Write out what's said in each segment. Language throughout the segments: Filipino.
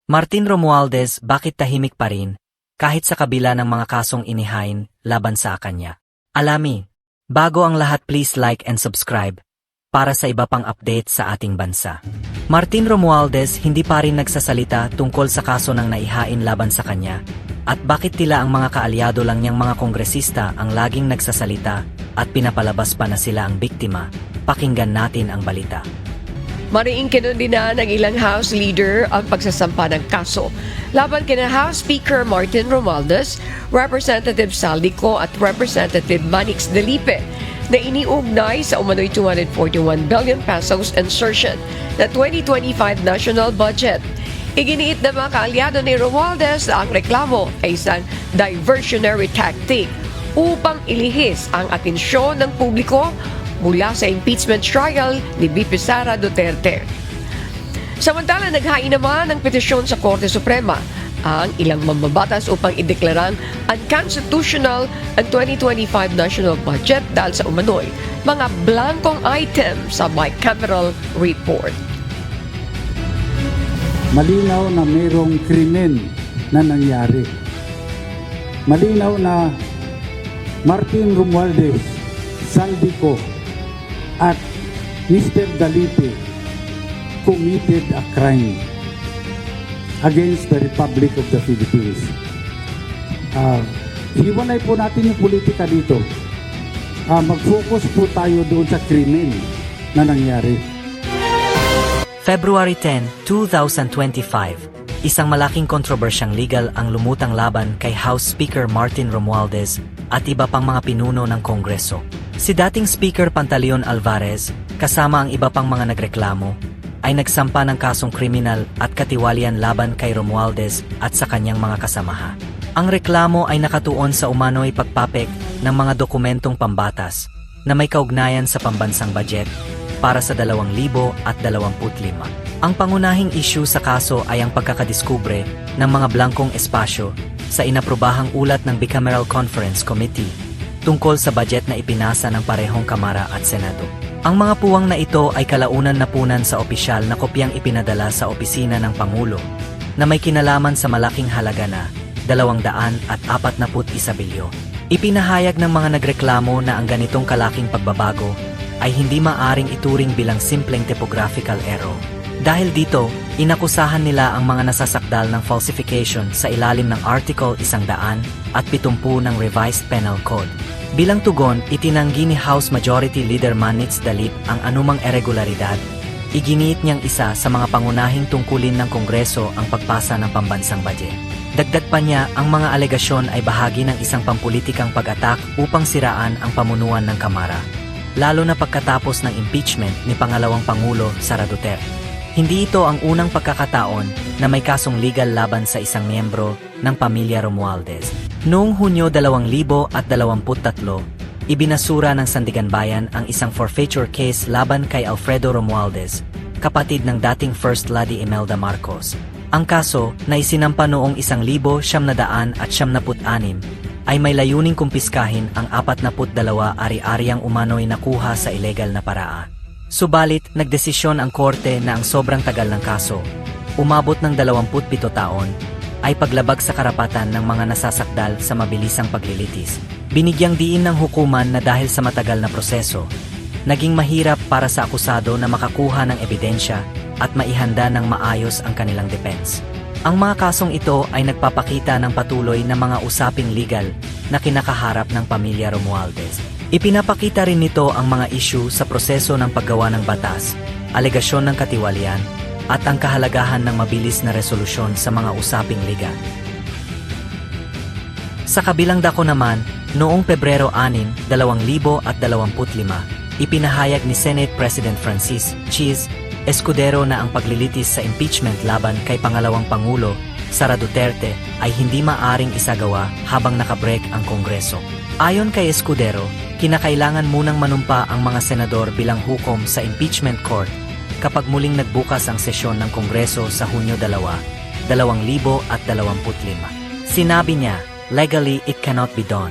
Martin Romualdez, bakit tahimik pa rin, kahit sa kabila ng mga kasong inihain laban sa kanya? Alamin. Bago ang lahat, please like and subscribe para sa iba pang update sa ating bansa. Martin Romualdez hindi pa rin nagsasalita tungkol sa kaso ng naihain laban sa kanya, at bakit tila ang mga kaalyado lang niyang mga kongresista ang laging nagsasalita at pinapalabas pa na sila ang biktima. Pakinggan natin ang balita. Mariing kinundina ng ilang House leader ang pagsasampa ng kaso laban kina House Speaker Martin Romualdez, Representative Saldico at Representative Manix Delipe na iniugnay sa umano'y 241 billion pesos insertion na 2025 national budget. Iginiit ng mga kaalyado ni Romualdez na ang reklamo ay isang diversionary tactic upang ilihis ang atensyon ng publiko mula sa impeachment trial ni VP Sara Duterte. Samantala, naghain naman ng petisyon sa Korte Suprema ang ilang mambabatas upang ideklarang unconstitutional ang 2025 national budget dahil sa umano'y mga blankong item sa bicameral report. Malinaw na mayroong krimen na nangyari. Malinaw na Martin Romualdez, Saldico, at Mr. Dalipe committed a crime against the Republic of the Philippines. Hiwalay po natin yung politika dito. Mag-focus po tayo doon sa krimen na nangyari. February 10, 2025, isang malaking kontrobersyang legal ang lumutang laban kay House Speaker Martin Romualdez at iba pang mga pinuno ng Kongreso. Si dating Speaker Pantaleon Alvarez, kasama ang iba pang mga nagreklamo, ay nagsampa ng kasong kriminal at katiwalian laban kay Romualdez at sa kanyang mga kasamahan. Ang reklamo ay nakatuon sa umano'y pagpapek ng mga dokumentong pambatas na may kaugnayan sa pambansang budget para sa 2025. Ang pangunahing issue sa kaso ay ang pagkakadiskubre ng mga blankong espasyo sa inaprobahang ulat ng Bicameral Conference Committee tungkol sa budget na ipinasa ng parehong Kamara at Senado. Ang mga puwang na ito ay kalaunan napunan sa opisyal na kopyang ipinadala sa opisina ng Pangulo na may kinalaman sa malaking halaga na 241 bilyon. Ipinahayag ng mga nagreklamo na ang ganitong kalaking pagbabago ay hindi maaring ituring bilang simpleng typographical error. Dahil dito, inakusahan nila ang mga nasasakdal ng falsification sa ilalim ng Article 170 ng Revised Penal Code. Bilang tugon, itinanggi ni House Majority Leader Manix Dalipe ang anumang irregularidad. Iginiit niyang isa sa mga pangunahing tungkulin ng Kongreso ang pagpasa ng pambansang budget. Dagdag pa niya, ang mga alegasyon ay bahagi ng isang pampulitikang pag-atak upang siraan ang pamunuan ng Kamara, lalo na pagkatapos ng impeachment ni Pangalawang Pangulo Sara Duterte. Hindi ito ang unang pagkakataon na may kasong legal laban sa isang miyembro ng pamilya Romualdez. Noong Hunyo 2023, ibinasura ng Sandiganbayan ang isang forfeiture case laban kay Alfredo Romualdez, kapatid ng dating First Lady Imelda Marcos. Ang kaso, na isinampa noong 1976, ay may layuning kumpiskahin ang 42 ari-ariang umano'y nakuha sa ilegal na paraan. Subalit, nagdesisyon ang korte na ang sobrang tagal ng kaso, umabot ng 27 taon, ay paglabag sa karapatan ng mga nasasakdal sa mabilisang paglilitis. Binigyang diin ng hukuman na dahil sa matagal na proseso, naging mahirap para sa akusado na makakuha ng ebidensya at maihanda ng maayos ang kanilang defense. Ang mga kasong ito ay nagpapakita ng patuloy na mga usaping legal na kinakaharap ng pamilya Romualdez. Ipinapakita rin nito ang mga issue sa proseso ng paggawa ng batas, alegasyon ng katiwalian, at ang kahalagahan ng mabilis na resolusyon sa mga usaping legal. Sa kabilang dako naman, noong Pebrero 6, 2025, ipinahayag ni Senate President Francis Cheese Escudero na ang paglilitis sa impeachment laban kay Pangalawang Pangulo Sara Duterte ay hindi maaring isagawa habang nakabreak ang Kongreso. Ayon kay Escudero, kinakailangan munang manumpa ang mga senador bilang hukom sa impeachment court kapag muling nagbukas ang sesyon ng Kongreso sa Hunyo 2, 2025. Sinabi niya, legally it cannot be done.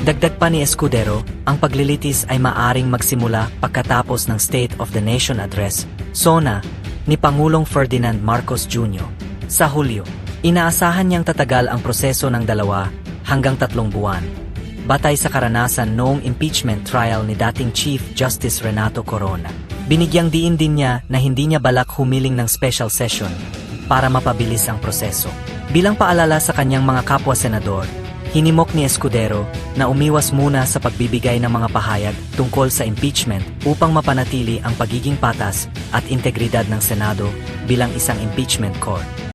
Dagdag pa ni Escudero, ang paglilitis ay maaring magsimula pagkatapos ng State of the Nation Address, SONA, ni Pangulong Ferdinand Marcos Jr. Sa Hulyo, inaasahan niyang tatagal ang proseso ng 2 hanggang 3 buwan. Batay sa karanasan noong impeachment trial ni dating Chief Justice Renato Corona. Binigyang diin din niya na hindi niya balak humiling ng special session para mapabilis ang proseso. Bilang paalala sa kanyang mga kapwa-senador, hinimok ni Escudero na umiwas muna sa pagbibigay ng mga pahayag tungkol sa impeachment upang mapanatili ang pagiging patas at integridad ng Senado bilang isang impeachment court.